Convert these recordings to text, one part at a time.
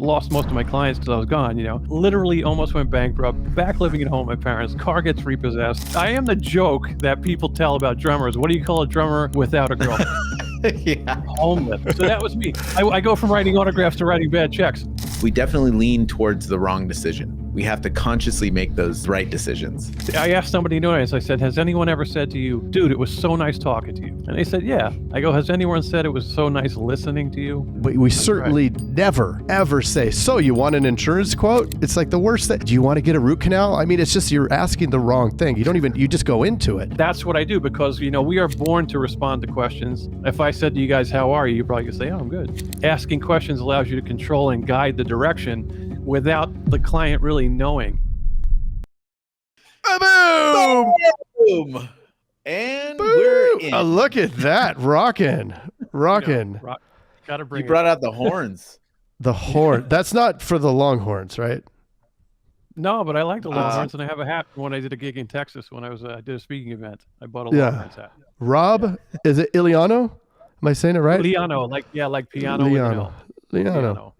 Lost most of my clients because I was gone, literally almost went bankrupt, back living at home with my parents, car gets repossessed. I am the joke that people tell about drummers. What do you call a drummer without a girlfriend? Yeah. Homeless. So that was me. I go from writing autographs to writing bad checks. We definitely lean towards the wrong decision. We have to consciously make those right decisions. I asked somebody new, I said, has anyone ever said to you, dude, it was so nice talking to you? And they said, yeah. I go, has anyone said it was so nice listening to you? We certainly never, ever say, so you want an insurance quote? It's like the worst thing. Do you want to get a root canal? I mean, it's just you're asking the wrong thing. You just go into it. That's what I do because, we are born to respond to questions. If I said to you guys, how are you? You probably could say, oh, I'm good. Asking questions allows you to control and guide the direction without the client really knowing. Boom! Boom! And we're in. Look at that. Rockin'. Gotta bring You brought out the horns. The horn. That's not for the Longhorns, right? No, but I like the Longhorns, and I have a hat when I did a gig in Texas when I did a speaking event. I bought a Longhorns hat. Rob, is it Liano? Am I saying it right? Liano, like piano. Liano.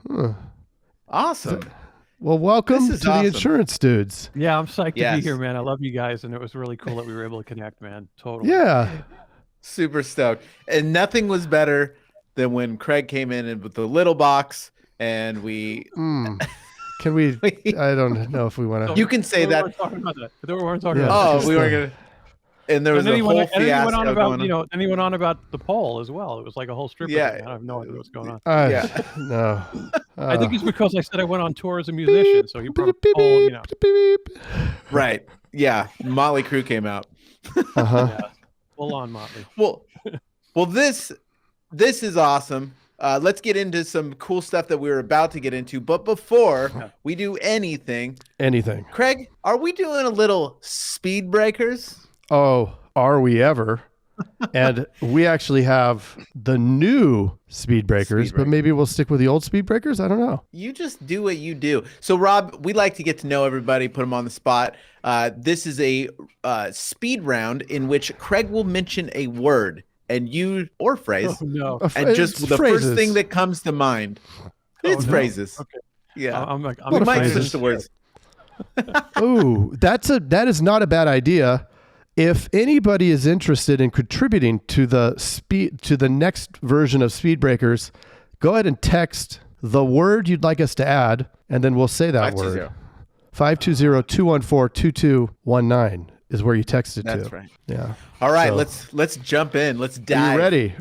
Huh. Awesome. Well, welcome to awesome. the Insurance Dudes. Yeah, I'm psyched to be here, man. I love you guys, and it was really cool that we were able to connect, man. Totally. Yeah. Super stoked. And nothing was better than when Craig came in with the little box and we... Can we... I don't know if we want to... You can say that. We weren't talking about that. We weren't talking about that. Oh, we weren't going to... And there was a whole fiasco going on. And he went on about the poll as well. It was like a whole strip. Yeah. I have no idea what's going on. No. I think it's because I said I went on tour as a musician, so he brought poll, Right. Yeah. Motley Crue came out. Yeah. Full on Motley. Well, this is awesome. Let's get into some cool stuff that we were about to get into. But before we do anything, Craig, are we doing a little speed breakers? Oh, are we ever? And we actually have the new speed breakers, but maybe we'll stick with the old speed breakers. I don't know. You just do what you do. So, Rob, we like to get to know everybody, put them on the spot. This is a speed round in which Craig will mention a word and you or phrase, and just the first thing that comes to mind. It's phrases. Okay. Yeah, we might switch the words. Oh, that is not a bad idea. If anybody is interested in contributing to the next version of Speed Breakers, go ahead and text the word you'd like us to add, and then we'll say that word. 520-214-2219 is where you text it to. That's right. Yeah. All right, let's jump in. Let's dive. Are you ready?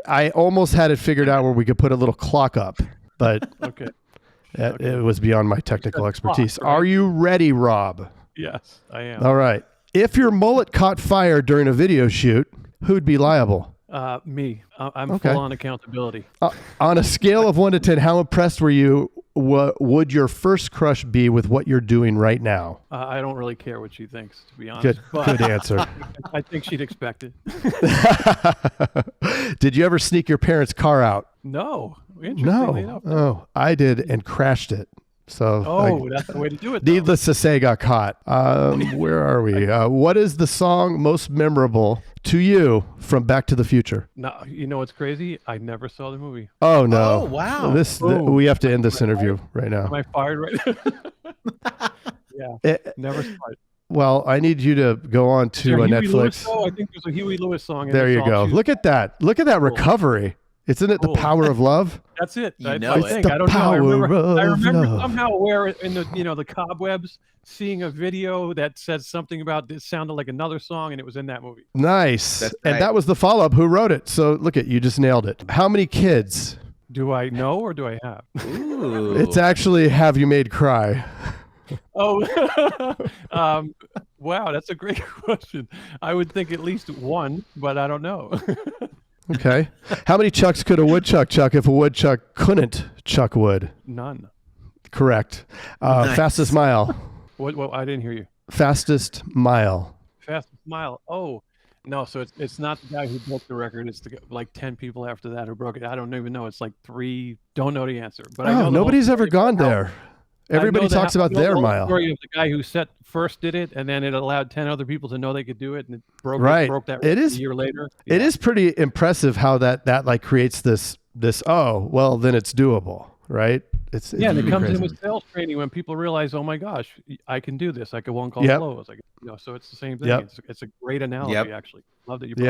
I almost had it figured out where we could put a little clock up, but it was beyond my technical expertise. Are you ready, Rob? Yes, I am. All right. If your mullet caught fire during a video shoot, who'd be liable? Me. I'm full on accountability. On a scale of 1 to 10, how impressed were you? Would your first crush be with what you're doing right now? I don't really care what she thinks, to be honest. Good answer. I think she'd expect it. Did you ever sneak your parents' car out? No. Interestingly enough. Oh, I did and crashed it. So, that's the way to do it. Though. Needless to say, got caught. Where are we? What is the song most memorable to you from Back to the Future? No, you know what's crazy? I never saw the movie. Oh no! Oh wow! We have to end this interview right now. Am I fired right now? Yeah, never saw it. Well, I need you to go on to Netflix. I think there's a Huey Lewis song. There you go. Look at that! Look at that recovery. Isn't it the power of love? That's it. I don't know. I remember somehow where in the cobwebs seeing a video that said something about this sounded like another song, and it was in that movie. Nice. And that was the follow-up. Who wrote it? So look you just nailed it. How many kids? Do I know or do I have? Ooh. It's actually Have You Made Cry? Oh, wow, that's a great question. I would think at least one, but I don't know. Okay. How many chucks could a woodchuck chuck if a woodchuck couldn't chuck wood? None. Correct. Nice. Fastest mile. What? I didn't hear you. Fastest mile. Fastest mile. Oh, no. So it's not the guy who broke the record. It's like 10 people after that who broke it. I don't even know. It's like 3. Don't know the answer. But I know nobody's ever gone there. Everybody talks about their mile. Story of the guy who first did it, and then it allowed 10 other people to know they could do it, and it broke that record a year later. Yeah. It is pretty impressive how that like creates this. Oh, well, then it's doable, right? It's and it pretty comes crazy. in with sales training when people realize, oh my gosh, I can do this. I can one call Yep. close. So it's the same thing. Yep. It's a great analogy, Yep. actually. Love that you brought it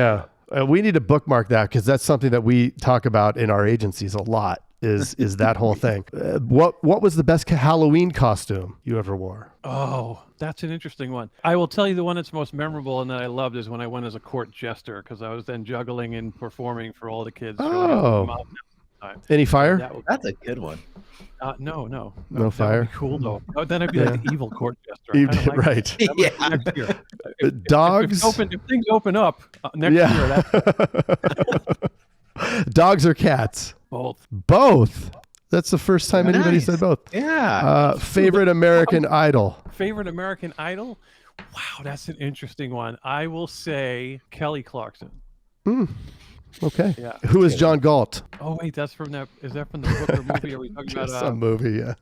Yeah, up. we need to bookmark that because that's something that we talk about in our agencies a lot. Is that whole thing? What was the best Halloween costume you ever wore? Oh, that's an interesting one. I will tell you the one that's most memorable and that I loved is when I went as a court jester because I was then juggling and performing for all the kids. Oh. Mom time. Any fire? That's a good one. No. No That would fire? be cool though. Oh, then I'd be like the evil court jester. I You kinda did, like right. that. That might be next year. Dogs? If things open up next year, that's Dogs or cats? both. Both. That's the first time anybody Nice. said both. Yeah. Favorite American Idol? Favorite American Idol? Wow, that's an interesting one. I will say Kelly Clarkson. Okay. Yeah. Who is John Galt? Oh wait, that's from that. Is that from the book or movie? Are we talking Just about? some movie, yeah.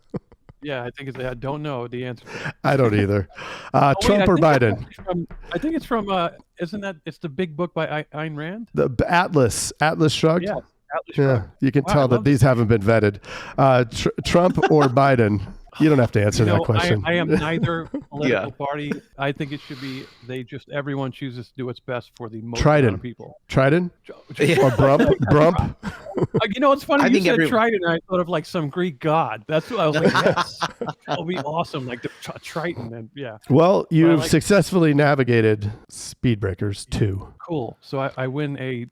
Yeah, I think it's. I don't know the answer. To that. I don't either. Oh, wait, Trump or Biden? I think it's from. Isn't that? It's the Big Book by Ayn Rand. The Atlas Shrugged? Yeah. Atlas Yeah, Shrugged. you can Wow, I tell that love these haven't been vetted. Trump or Biden? You don't have to answer that question. I am neither political party. I think it should be. Everyone chooses to do what's best for the most amount of people. Trident? Yeah. Or Brump? It's funny I you think said Trident. And I thought of like some Greek god. That's what I was like. Yes, that'll be awesome. Like the Triton, and yeah. Well, you've successfully navigated Speed Breakers 2. Cool. So I win a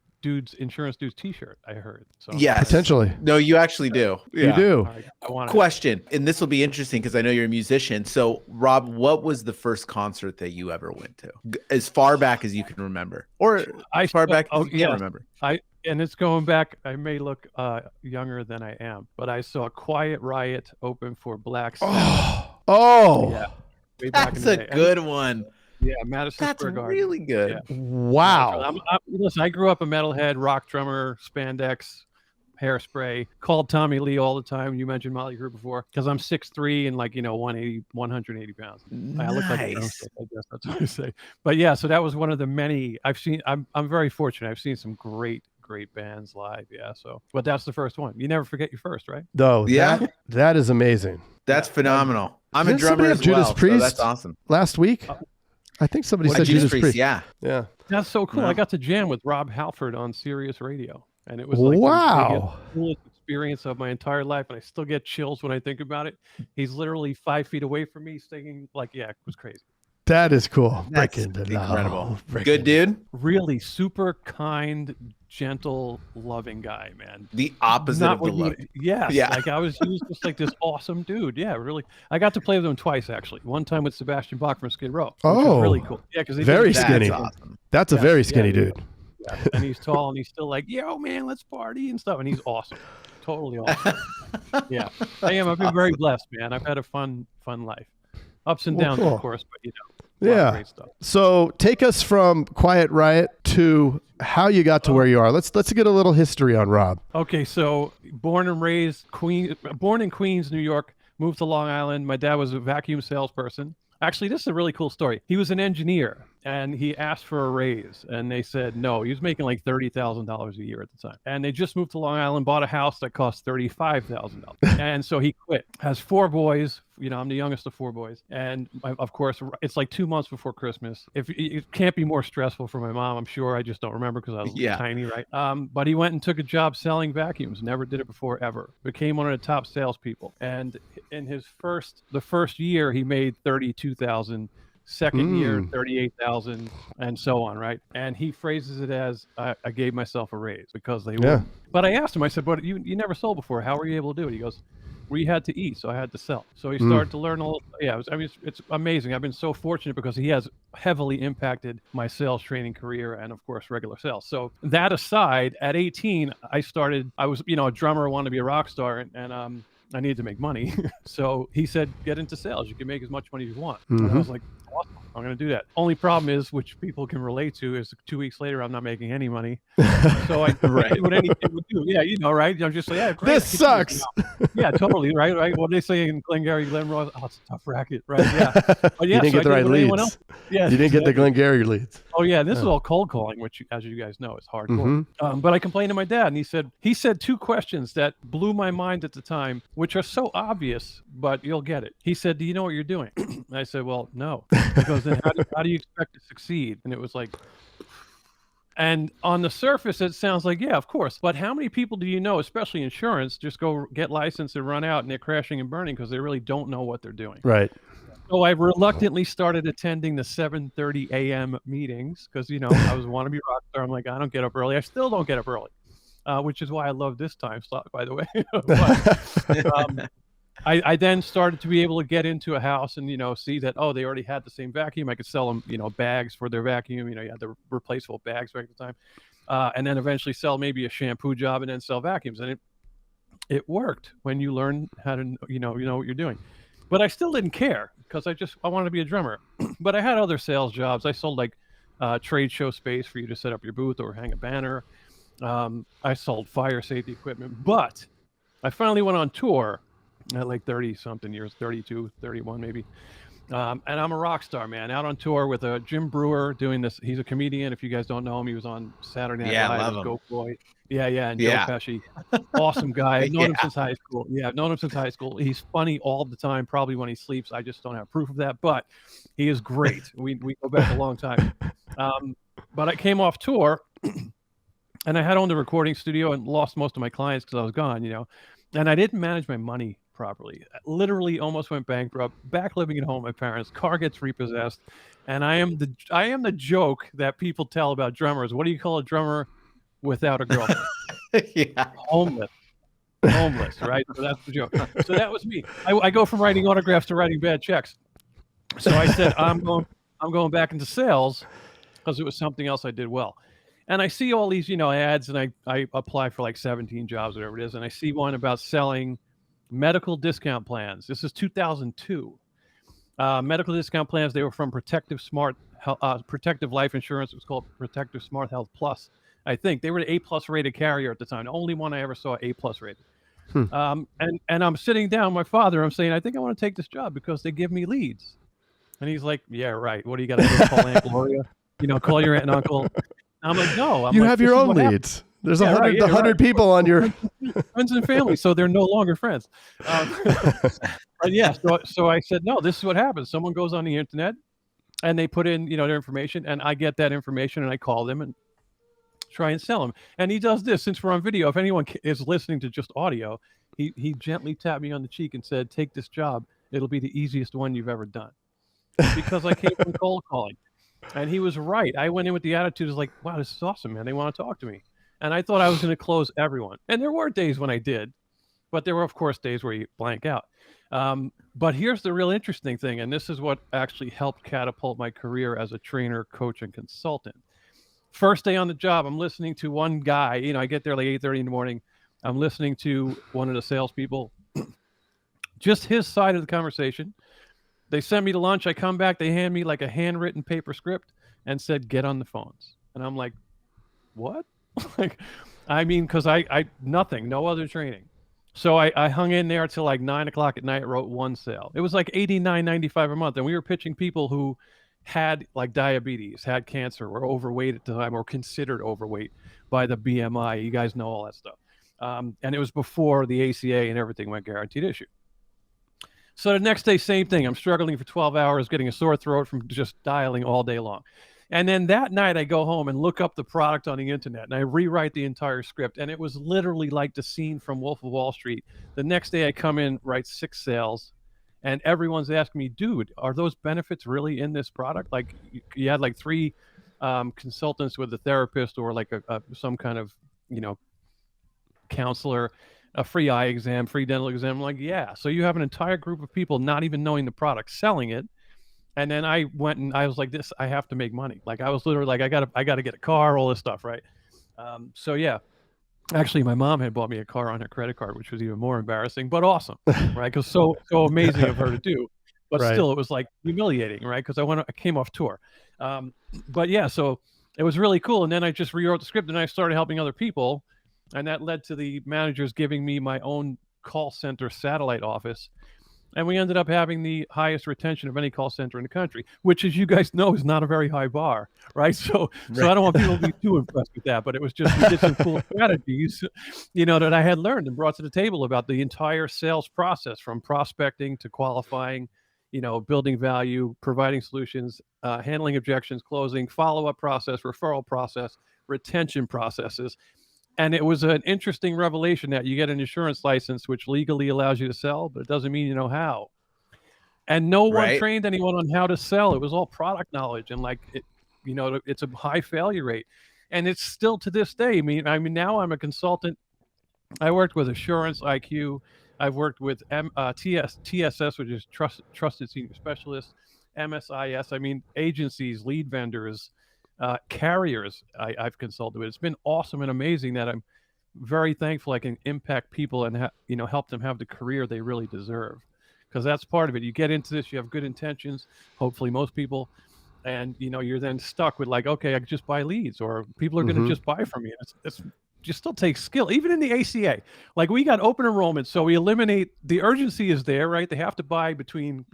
insurance dude's T-shirt. I heard. So Yes. Potentially. No, you actually do. You do. all right, I want it. Question, and this will be interesting because I know you're a musician. So, Rob, what was the first concert that you ever went to, as far back as you can remember, or as far back as you can remember? And it's going back. I may look younger than I am, but I saw Quiet Riot open for Black Sabbath. Oh. Yeah. Way back in That's the a day. good one. Yeah, Madison That's Square Garden. really good. Yeah. Wow. Listen, I grew up a metalhead, rock drummer, spandex, Hairspray. Called Tommy Lee all the time. You mentioned Motley Crue before because I'm 6'3" and 180 pounds. I look like a Nice. I guess that's what I say. But yeah, so that was one of the many I've seen. I'm very fortunate. I've seen some great bands live. Yeah. So, but that's the first one. You never forget your first, right? No, Yeah. that is amazing. That's phenomenal. I'm a Didn't drummer somebody as have Judas well, Priest? so that's awesome. Last week? I think somebody said Judas Priest. Yeah. Yeah. That's so cool. Yeah. I got to jam with Rob Halford on Sirius Radio, and it was like Wow. the coolest experience of my entire life. And I still get chills when I think about it. He's literally 5 feet away from me, singing it was crazy. That is cool. That's Break into incredible. love. Break Good into- dude. Really super kind, gentle, loving guy, man. The opposite Not of the what look. Yes. Yeah. He was just like this awesome dude. Yeah, really. I got to play with him twice, actually. One time with Sebastian Bach from Skid Row. Which Oh. was really cool. Yeah, because Very That's skinny. awesome. That's a Yes, very yeah, skinny yeah. dude. Yeah. And he's tall and he's still like, yo, man, let's party and stuff. And he's awesome. Totally awesome. Yeah. I am. I've been very blessed, man. I've had a fun life. Ups and Well, downs, cool. of course, but a lot of Yeah. great stuff. So take us from Quiet Riot to how you got to where you are. Let's get a little history on Rob. Okay, so born and raised born in Queens, New York, moved to Long Island. My dad was a vacuum salesperson. Actually, this is a really cool story. He was an engineer and he asked for a raise and they said no. He was making like $30,000 a year at the time. And they just moved to Long Island, bought a house that cost $35,000. And so he quit. Has 4 boys. I'm the youngest of 4 boys. And of course, it's like 2 months before Christmas. It can't be more stressful for my mom, I'm sure. I just don't remember because I was tiny, right? But he went and took a job selling vacuums. Never did it before, ever. Became one of the top salespeople. And in the first year, he made $32,000. Second year, 38,000, and so on, right? And he phrases it as, I gave myself a raise because they wouldn't. But I asked him, I said, but you never sold before. How were you able to do it? He goes, we had to eat, so I had to sell. So he started to learn all. Yeah, it's amazing. I've been so fortunate because he has heavily impacted my sales training career and, of course, regular sales. So that aside, at 18, I was, a drummer, wanted to be a rock star, and I needed to make money. So he said, get into sales. You can make as much money as you want. And I was like, awesome. I'm going to do that. Only problem is, which people can relate to, is 2 weeks later, I'm not making any money. So I did what anything would do. Yeah, right? I'm just like, yeah, great. This sucks. Yeah, totally. Right. What they say in Glengarry Glen Ross, oh, it's a tough racket. Right. Yeah. But yeah, You didn't so get the right leads. Yeah. You didn't get the Glengarry leads. Oh yeah, this is all cold calling, which, as you guys know, is hardcore. But I complained to my dad, and he said 2 questions that blew my mind at the time, which are so obvious, but you'll get it. He said, "Do you know what you're doing?" I said, "Well, no." He goes, "Then how do you expect to succeed?" And it was like, and on the surface, it sounds like, yeah, of course. But how many people do you know, especially insurance, just go get licensed and run out, and they're crashing and burning because they really don't know what they're doing? Right. So I reluctantly started attending the 7:30 a.m. meetings because, I was wannabe rock star. I'm like, I don't get up early. I still don't get up early, which is why I love this time slot, by the way. But, I then started to be able to get into a house and, see that, oh, they already had the same vacuum. I could sell them, bags for their vacuum. You had the replaceable bags right at the time. And then eventually sell maybe a shampoo job and then sell vacuums. And it worked when you learn how to, know what you're doing. But I still didn't care because I wanted to be a drummer. But I had other sales jobs. I sold like trade show space for you to set up your booth or hang a banner. I sold fire safety equipment. But I finally went on tour at like 30 something years, 32, 31 maybe. And I'm a rock star, man, out on tour with Jim Brewer doing this. He's a comedian. If you guys don't know him, he was on Saturday Night Live. Love him. Go Boy. Yeah, and Joe Pesci. Awesome guy. I've known him since high school. Yeah, I've known him since high school. He's funny all the time, probably when he sleeps. I just don't have proof of that, but he is great. We go back a long time. But I came off tour, and I had owned a recording studio and lost most of my clients because I was gone, and I didn't manage my money properly. I literally almost went bankrupt, back living at home with my parents, car gets repossessed, and I am the joke that people tell about drummers. What do you call a drummer without a girlfriend? Homeless, right? So that's the joke. So that was me. I go from writing autographs to writing bad checks. So I said, I'm going back into sales because it was something else I did well. And I see all these, ads, and I apply for like 17 jobs, whatever it is. And I see one about selling medical discount plans. This is 2002. Medical discount plans. They were from Protective Life Insurance. It was called Protective Smart Health Plus. I think they were the A+ rated carrier at the time. The only one I ever saw A+ rated. And I'm sitting down with my father. I'm saying, I think I want to take this job because they give me leads. And he's like, yeah, right. What do you got to do? Call Aunt Gloria? Call your aunt and uncle. I'm like, no. You have your own leads. There's 100 people on your friends and family, so they're no longer friends. But yeah, so I said, no, this is what happens. Someone goes on the internet and they put in, their information, and I get that information and I call them and try and sell them. And he does this. Since we're on video, if anyone is listening to just audio, he gently tapped me on the cheek and said, take this job. It'll be the easiest one you've ever done. Because I came from cold calling. And he was right. I went in with the attitude of like, wow, this is awesome, man. They want to talk to me. And I thought I was going to close everyone. And there were days when I did, but there were, of course, days where you blank out. But here's the real interesting thing. And this is what actually helped catapult my career as a trainer, coach, and consultant. First day on the job, I'm listening to one guy. I get there like 8:30 in the morning. I'm listening to one of the salespeople, just his side of the conversation. They sent me to lunch. I come back. They hand me like a handwritten paper script and said, get on the phones. And I'm like, what? Because I nothing, no other training. So I hung in there till like 9 o'clock at night, wrote one sale. It was like $89.95 a month. And we were pitching people who had like diabetes, had cancer, were overweight at the time, or considered overweight by the BMI. You guys know all that stuff. And it was before the ACA and everything went guaranteed issue. So the next day, same thing. I'm struggling for 12 hours, getting a sore throat from just dialing all day long. And then that night I go home and look up the product on the internet and I rewrite the entire script. And it was literally like the scene from Wolf of Wall Street. The next day I come in, write 6 sales, and everyone's asking me, dude, are those benefits really in this product? Like you had like 3 consultants with a therapist or like some kind of, counselor, a free eye exam, free dental exam. I'm like, yeah. So you have an entire group of people not even knowing the product, selling it. And then I went and I was like, this, I have to make money. Like I was literally like, I gotta get a car, all this stuff. Right. So yeah, actually my mom had bought me a car on her credit card, which was even more embarrassing, but awesome. Right. Cause so amazing of her to do. but Right. still it was like humiliating, right? Because I came off tour. But yeah, so it was really cool. And then I just rewrote the script and I started helping other people. And that led to the managers giving me my own call center satellite office. And we ended up having the highest retention of any call center in the country, which, as you guys know, is not a very high bar, right? So I don't want people to be too impressed with that, but it was just, we did some cool strategies, that I had learned and brought to the table about the entire sales process, from prospecting to qualifying, building value, providing solutions, handling objections, closing, follow-up process, referral process, retention processes. And it was an interesting revelation that you get an insurance license, which legally allows you to sell, but it doesn't mean you know how. And no one Right. trained anyone on how to sell. It was all product knowledge, and it's a high failure rate, and it's still to this day. I mean, now I'm a consultant. I worked with Assurance IQ. I've worked with TSS, which is Trusted Senior Specialist, MSIS. I mean, agencies, lead vendors, carriers I've consulted with. It's been awesome and amazing that I'm very thankful I can impact people and help them have the career they really deserve, because that's part of it. You get into this, you have good intentions, hopefully most people, and you're then stuck with like, okay, I can just buy leads, or people are going to just buy from me. It's just still takes skill, even in the ACA. Like, we got open enrollment, so we eliminate the urgency is there, right? They have to buy between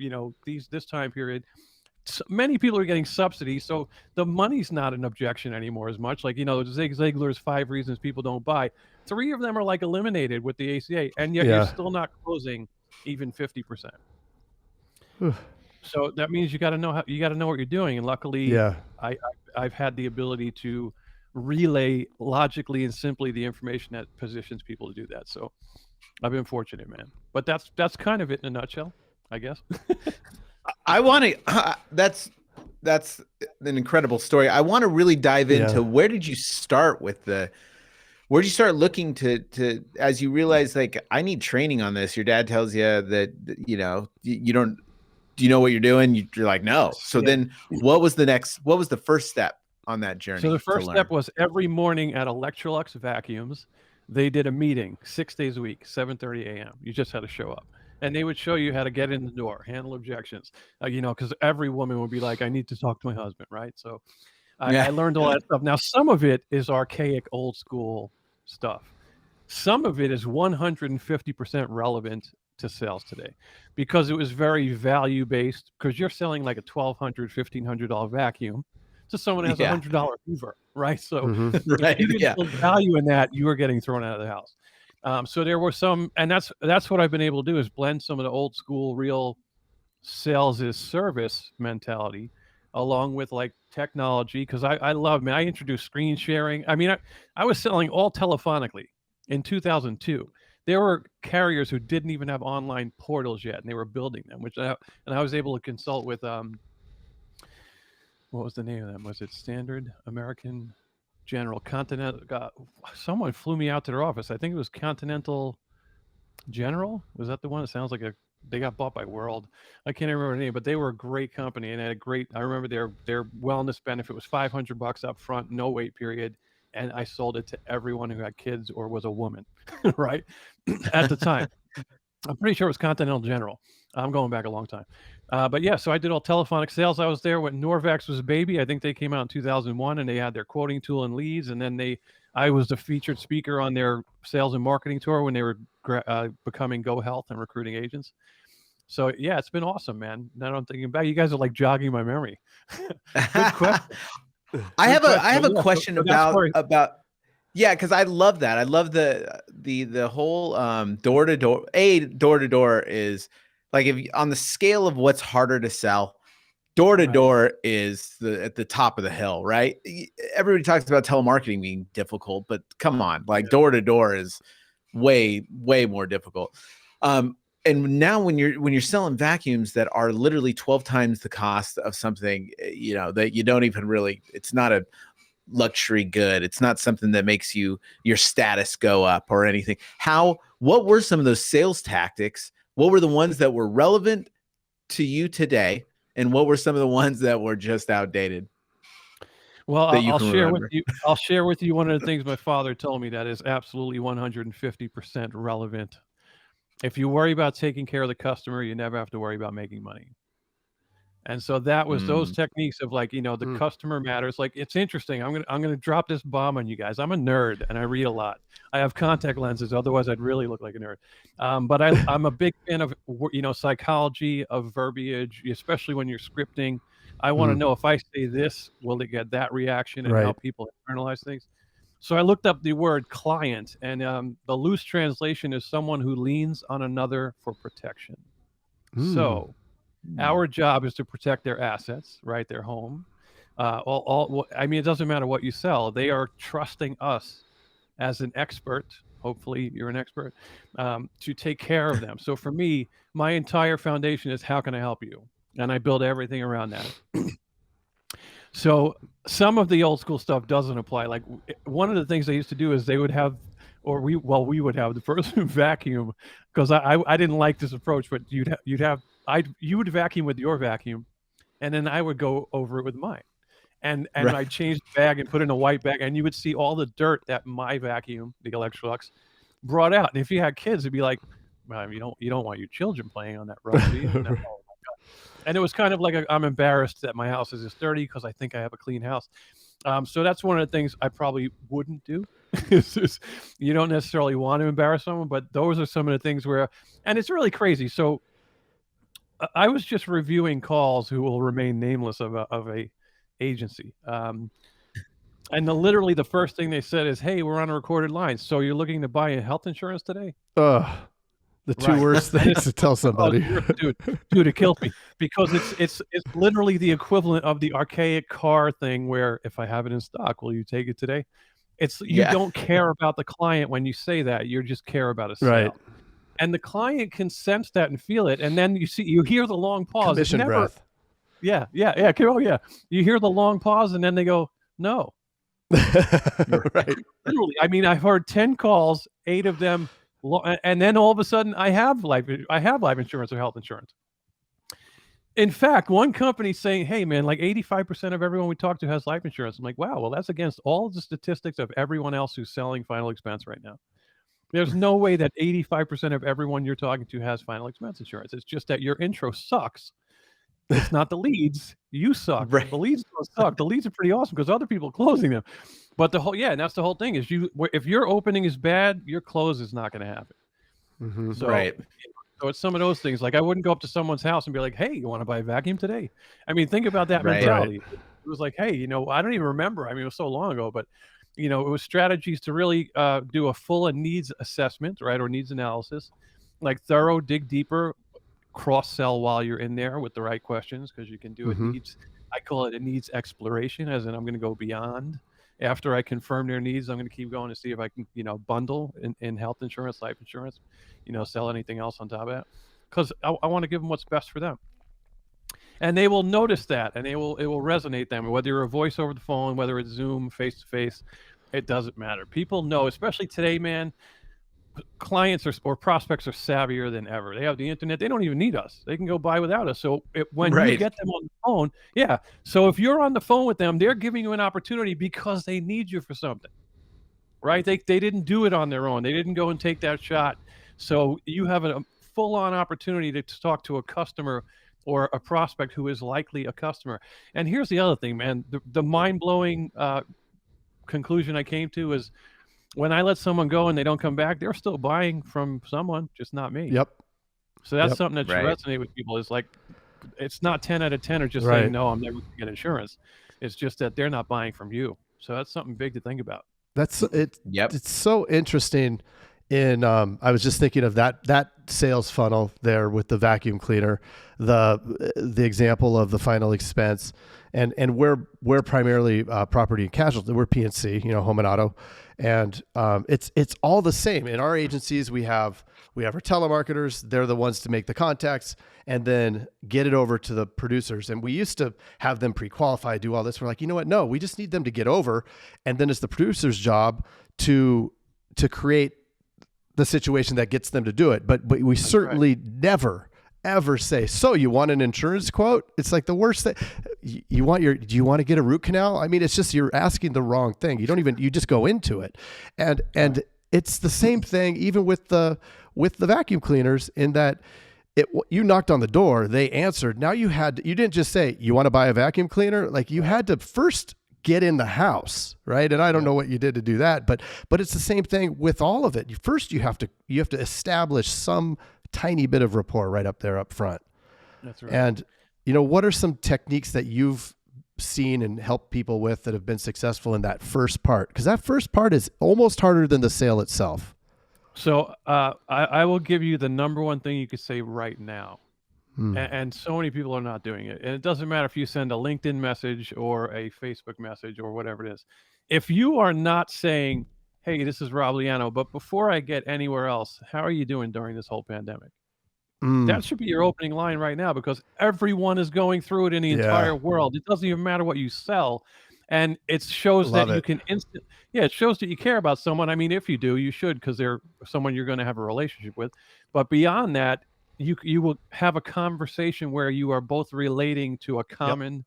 this time period. Many people are getting subsidies, so the money's not an objection anymore as much. Like, Zig Ziglar's 5 reasons people don't buy. 3 of them are like eliminated with the ACA, and yet you're still not closing even 50%. So that means you got to know what you're doing. And luckily, I've had the ability to relay logically and simply the information that positions people to do that. So I've been fortunate, man. But that's kind of it in a nutshell, I guess. I want to. That's an incredible story. I want to really dive into where did you start with where did you start looking to as you realize, like, I need training on this. Your dad tells you that you don't. Do you know what you're doing? You're like, no. So then, what was the first step on that journey? So the first step was every morning at Electrolux Vacuums, they did a meeting 6 days a week, 7:30 a.m. You just had to show up. And they would show you how to get in the door, handle objections, because every woman would be like, I need to talk to my husband, right? So I learned all that stuff. Now, some of it is archaic, old school stuff. Some of it is 150% relevant to sales today, because it was very value-based, because you're selling like a $1,200, $1,500 vacuum to someone who has $100 Hoover, right? So if you didn't build value in that, you were getting thrown out of the house. So there were some, and that's what I've been able to do, is blend some of the old school, real sales is service mentality, along with like technology. Because I love, man, I introduced screen sharing. I mean, I was selling all telephonically in 2002. There were carriers who didn't even have online portals yet, and they were building them. And I was able to consult with what was the name of them? Was it Standard, American, General, Continental? Someone flew me out to their office. I think it was Continental General. Was that the one? It sounds like they got bought by World. I can't remember the name, but they were a great company and had a great. I remember their wellness benefit was $500 up front, no wait period, and I sold it to everyone who had kids or was a woman, right? At the time, I'm pretty sure it was Continental General. I'm going back a long time. But yeah, so I did all telephonic sales. I was there when Norvax was a baby. I think they came out in 2001, and they had their quoting tool and leads. And then I was the featured speaker on their sales and marketing tour when they were becoming Go Health and recruiting agents. So yeah, it's been awesome, man. Now I'm thinking back, you guys are like jogging my memory. Good question. I have a question about. Yeah, because I love that. I love the whole door to door. Door to door is like, if on the scale of what's harder to sell, door to door is at the top of the hill, right? Everybody talks about telemarketing being difficult, but come on, like door to door is way more difficult. And now when you're selling vacuums that are literally 12 times the cost of something, that you don't even really, it's not a luxury good. It's not something that makes your status go up or anything. What were some of those sales tactics? What were the ones that were relevant to you today? And what were some of the ones that were just outdated? Well, I'll share with you one of the things my father told me that is absolutely 150% relevant. If you worry about taking care of the customer, you never have to worry about making money. And so that was those techniques of like, the customer matters. Like, it's interesting. I'm gonna drop this bomb on you guys. I'm a nerd and I read a lot. I have contact lenses, otherwise I'd really look like a nerd. But I'm a big fan of psychology, of verbiage, especially when you're scripting. I want to know, if I say this, will it get that reaction, and how people internalize things. So I looked up the word client, and the loose translation is someone who leans on another for protection. So our job is to protect their assets, right? Their home. It doesn't matter what you sell. They are trusting us as an expert. Hopefully you're an expert, to take care of them. So for me, my entire foundation is, how can I help you? And I build everything around that. So some of the old school stuff doesn't apply. Like, one of the things they used to do is they would have, we would have the person who vacuum, because I didn't like this approach, but you would vacuum with your vacuum, and then I would go over it with mine. And I'd change the bag and put it in a white bag, and you would see all the dirt that my vacuum, the Electrolux, brought out. And if you had kids, it'd be like, well, you don't want your children playing on that rug, do you? Oh my God. And it was kind of like, I'm embarrassed that my house is this dirty because I think I have a clean house. So that's one of the things I probably wouldn't do. You don't necessarily want to embarrass someone, but those are some of the things where, and it's really crazy. So I was just reviewing calls who will remain nameless of a agency. And literally the first thing they said is, "Hey, we're on a recorded line. So you're looking to buy health insurance today?" The two worst things to tell somebody. Dude, it kills me, because it's literally the equivalent of the archaic car thing where, if I have it in stock, will you take it today? You don't care about the client when you say that. You just care about a sale. Right. And the client can sense that and feel it. And then you hear the long pause. Commission breath. Yeah. Oh, yeah. You hear the long pause, and then they go, no. Right. Literally, I've heard 10 calls, 8 of them, and then all of a sudden I have life insurance or health insurance. In fact, one company saying, "Hey man, like 85% of everyone we talk to has life insurance." I'm like, wow, well, that's against all the statistics of everyone else who's selling final expense right now. There's no way that 85% of everyone you're talking to has final expense insurance. It's just that your intro sucks. It's not the leads. You suck. Right. The leads don't suck. The leads are pretty awesome because other people are closing them. But and that's the whole thing, is if your opening is bad, your close is not going to happen. So, so it's some of those things. Like, I wouldn't go up to someone's house and be like, "Hey, you want to buy a vacuum today?" Think about that mentality. Right. It was like, "Hey, I don't even remember. It was so long ago, but it was strategies to really do a full needs assessment, right? Or needs analysis, like thorough, dig deeper, cross-sell while you're in there with the right questions, because you can do it needs. I call it a needs exploration, as in I'm going to go beyond. After I confirm their needs, I'm going to keep going to see if I can, bundle in health insurance, life insurance, sell anything else on top of that, because I want to give them what's best for them. And they will notice that, and it will resonate them, whether you're a voice over the phone, whether it's Zoom, face to face, it doesn't matter. People know, especially today, man. Clients or prospects are savvier than ever. They have the internet. They don't even need us. They can go buy without us. So when you get them on the phone, so if you're on the phone with them, they're giving you an opportunity because they need you for something, right? They didn't do it on their own. They didn't go and take that shot. So you have a full-on opportunity to talk to a customer or a prospect who is likely a customer. And here's the other thing, man. The mind-blowing conclusion I came to is, when I let someone go and they don't come back, they're still buying from someone, just not me. Yep. So that's something that should resonate with people. Is like, it's not 10 out of 10 are just saying, "No, I'm never going to get insurance." It's just that they're not buying from you. So that's something big to think about. That's it. Yep. It's so interesting. I was just thinking of that sales funnel there with the vacuum cleaner, the example of the final expense, and we're primarily property and casualty. We're P&C, home and auto. And it's all the same. In our agencies, we have our telemarketers. They're the ones to make the contacts and then get it over to the producers. And we used to have them pre-qualify, do all this. We're like, you know what? No, we just need them to get over. And then it's the producer's job to create the situation that gets them to do it. But we certainly never ever say, "So you want an insurance quote?" It's like the worst thing. Do you want to get a root canal? It's just, you're asking the wrong thing. You just go into it. And it's the same thing even with the vacuum cleaners, in that you knocked on the door, they answered. Now you didn't just say, you want to buy a vacuum cleaner? Like, you had to first get in the house, right? And I don't know what you did to do that, but it's the same thing with all of it. First, you have to establish some tiny bit of rapport right up there up front. That's right. And what are some techniques that you've seen and helped people with that have been successful in that first part? Because that first part is almost harder than the sale itself. So I will give you the number one thing you could say right now. And so many people are not doing it. And it doesn't matter if you send a LinkedIn message or a Facebook message or whatever it is. If you are not saying, hey, this is Rob Liano, but before I get anywhere else, how are you doing during this whole pandemic? That should be your opening line right now, because everyone is going through it in the entire world. It doesn't even matter what you sell. And it shows that you can it shows that you care about someone. I mean, if you do, you should, because they're someone you're going to have a relationship with. But beyond that, you will have a conversation where you are both relating to a common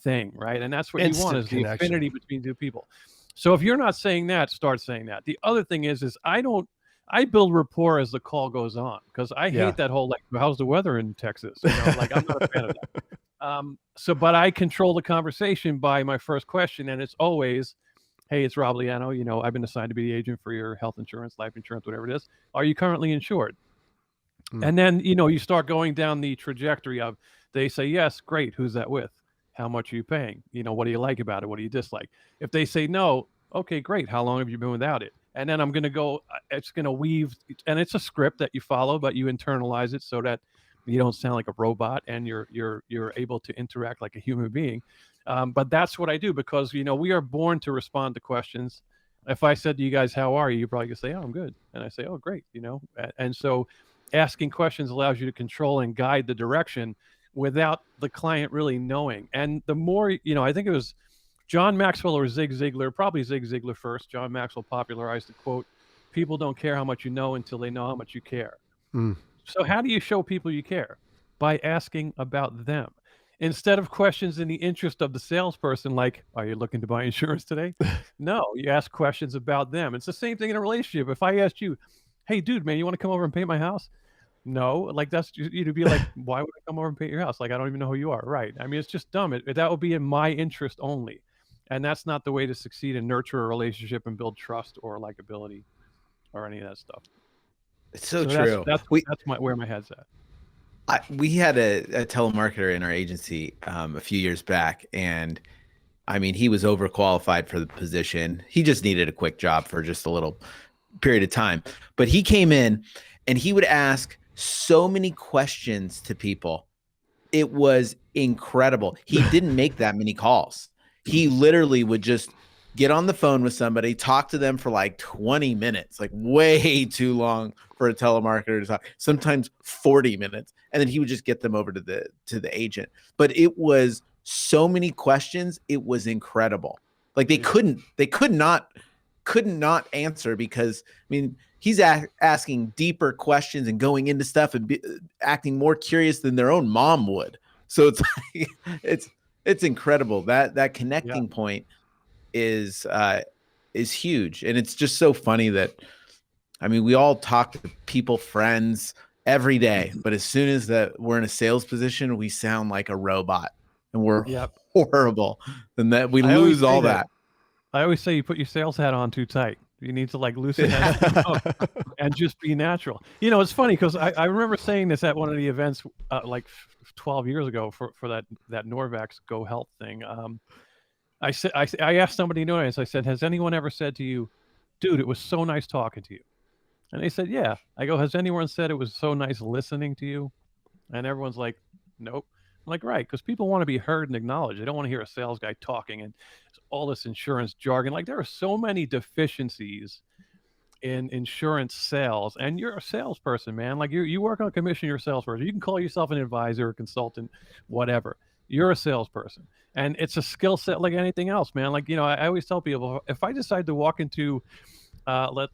thing, right? And that's what you want, is the affinity between two people. So if you're not saying that, start saying that. The other thing is I build rapport as the call goes on, because I hate that whole, like, how's the weather in Texas? Like, I'm not a fan of that. But I control the conversation by my first question, and it's always, hey, it's Rob Liano. I've been assigned to be the agent for your health insurance, life insurance, whatever it is. Are you currently insured? And then, you start going down the trajectory of, they say, yes, great. Who's that with? How much are you paying? What do you like about it? What do you dislike? If they say no, okay, great. How long have you been without it? And then I'm going to go, it's going to weave, and it's a script that you follow, but you internalize it so that you don't sound like a robot, and you're able to interact like a human being. But that's what I do, because, we are born to respond to questions. If I said to you guys, how are you? You're probably going to say, oh, I'm good. And I say, oh, great. And so asking questions allows you to control and guide the direction without the client really knowing. And the more, I think it was John Maxwell or Zig Ziglar, probably Zig Ziglar first. John Maxwell popularized the quote, people don't care how much you know until they know how much you care. So how do you show people you care? By asking about them. Instead of questions in the interest of the salesperson, like, are you looking to buy insurance today? No, you ask questions about them. It's the same thing in a relationship. If I asked you, hey, dude, man, you want to come over and paint my house? No, like, that's you'd be like, why would I come over and paint your house? Like, I don't even know who you are. Right. I mean, it's just dumb. That would be in my interest only. And that's not the way to succeed and nurture a relationship and build trust or likability or any of that stuff. It's so true. That's where my head's at. We had a telemarketer in our agency a few years back, and I mean, he was overqualified for the position. He just needed a quick job for just a little period of time. But he came in and he would ask so many questions to people. It was incredible. He didn't make that many calls. He literally would just get on the phone with somebody, talk to them for like 20 minutes, like way too long for a telemarketer to talk, sometimes 40 minutes. And then he would just get them over to the agent. But it was so many questions. It was incredible. Like they could not answer, because I mean, he's asking deeper questions and going into stuff and acting more curious than their own mom would. So it's like, it's incredible. That connecting point is huge. And it's just so funny that, I mean, we all talk to people, friends every day, but as soon as we're in a sales position, we sound like a robot, and we're horrible. And that we lose all that. I always say you put your sales hat on too tight. You need to, like, loosen that up and just be natural. It's funny, because I remember saying this at one of the events like 12 years ago for that Norvax Go Health thing. I asked somebody in the audience, I said, has anyone ever said to you, dude, it was so nice talking to you? And they said, yeah. I go, has anyone said it was so nice listening to you? And everyone's like, nope. I'm like, right, because people want to be heard and acknowledged. They don't want to hear a sales guy talking and all this insurance jargon. Like, there are so many deficiencies in insurance sales, and you're a salesperson, man. Like, you work on commission, you're a salesperson. You can call yourself an advisor, a consultant, whatever. You're a salesperson, and it's a skill set like anything else, man. Like, I always tell people, if I decide to walk into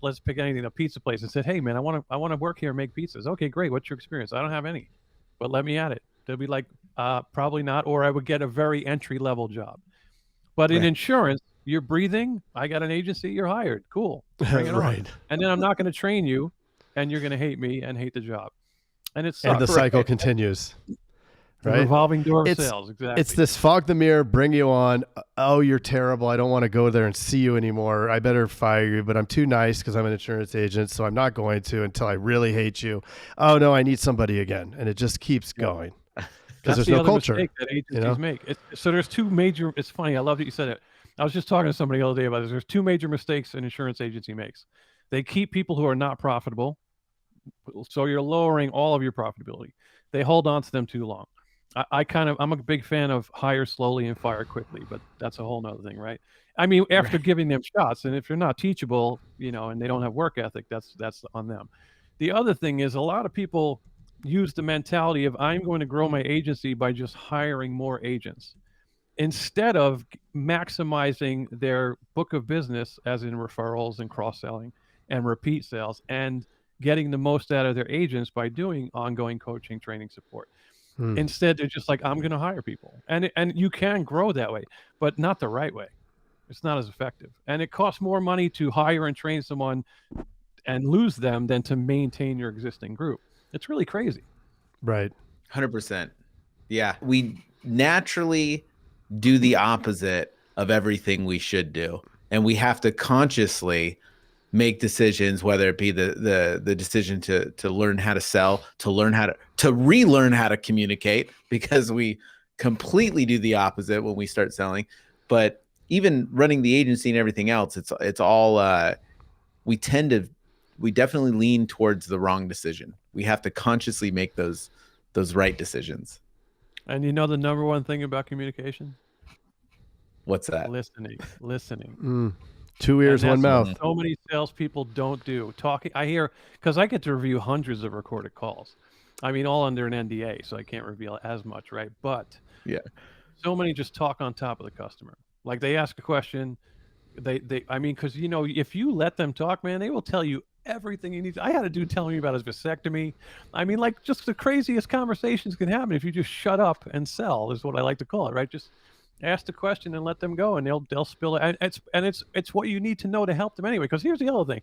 let's pick anything, a pizza place, and said, hey, man, I want to work here and make pizzas. Okay, great. What's your experience? I don't have any, but let me at it. They'll be like, probably not, or I would get a very entry level job. But in insurance, you're breathing. I got an agency. You're hired. Cool. Bring it on. And then I'm not going to train you, and you're going to hate me and hate the job. And it sucks. And the cycle continues. The Right? revolving door of sales. Exactly. It's this fog the mirror, bring you on. Oh, you're terrible. I don't want to go there and see you anymore. I better fire you, but I'm too nice because I'm an insurance agent, so I'm not going to until I really hate you. Oh no, I need somebody again, and it just keeps going because there's the no other culture mistake that agencies make. So there's two major. It's funny. I love that you said it. I was just talking to somebody the other day about this. There's two major mistakes an insurance agency makes. They keep people who are not profitable, so you're lowering all of your profitability. They hold on to them too long. I'm a big fan of hire slowly and fire quickly, but that's a whole nother thing, right? I mean, after giving them shots, and if you're not teachable, and they don't have work ethic, that's on them. The other thing is a lot of people use the mentality of I'm going to grow my agency by just hiring more agents instead of maximizing their book of business, as in referrals and cross-selling and repeat sales, and getting the most out of their agents by doing ongoing coaching, training, support. Instead, they're just like, I'm going to hire people. And you can grow that way, but not the right way. It's not as effective. And it costs more money to hire and train someone and lose them than to maintain your existing group. It's really crazy. Right. 100%. Yeah. We naturally do the opposite of everything we should do. And we have to consciously make decisions, whether it be the decision to learn how to sell, to relearn how to communicate, because we completely do the opposite when we start selling. But even running the agency and everything else, it's all we definitely lean towards the wrong decision. We have to consciously make those right decisions. And the number one thing about communication? What's that? Listening. 2 ears, one mouth. So many salespeople don't do talking. I hear, because I get to review hundreds of recorded calls. I mean, all under an NDA, so I can't reveal as much, right? But yeah, so many just talk on top of the customer. Like they ask a question, because if you let them talk, man, they will tell you everything you need. I had a dude telling me about his vasectomy. I mean, like just the craziest conversations can happen if you just shut up and sell, is what I like to call it, right? Just ask the question and let them go, and they'll spill it. And it's what you need to know to help them anyway. Because here's the other thing: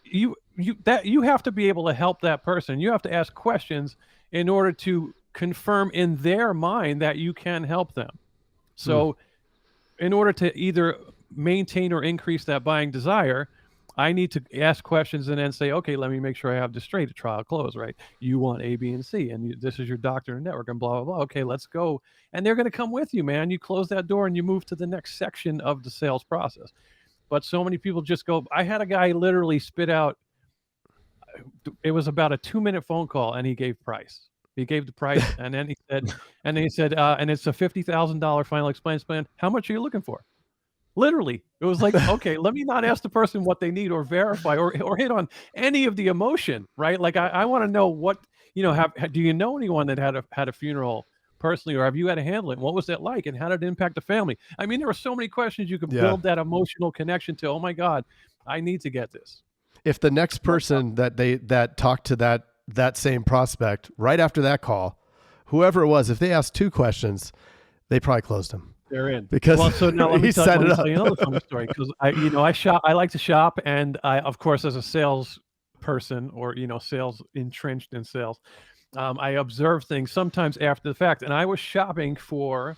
you have to be able to help that person. You have to ask questions in order to confirm in their mind that you can help them. So, in order to either maintain or increase that buying desire, I need to ask questions and then say, okay, let me make sure I have this straight at trial close, right? You want A, B, and C, and this is your doctor and network and blah, blah, blah. Okay, let's go. And they're going to come with you, man. You close that door and you move to the next section of the sales process. But so many people just go, I had a guy literally spit out, it was about a 2-minute phone call, and he gave price. He gave the price, and then he said, and it's a $50,000 final expense plan. How much are you looking for? Literally, it was like, okay, let me not ask the person what they need or verify or hit on any of the emotion, right? Like I want to know what, do you know anyone that had a funeral personally, or have you had to handle it? What was that like, and how did it impact the family? I mean, there are so many questions you could build that emotional connection to. Oh my God, I need to get this. If the next person that talked to that same prospect right after that call, whoever it was, if they asked 2 questions, they probably closed him. They're in. Because so now let me tell you another up. funny story, because I shop. I like to shop, and I, of course, as a sales person or sales entrenched in sales, I observe things sometimes after the fact. And I was shopping for,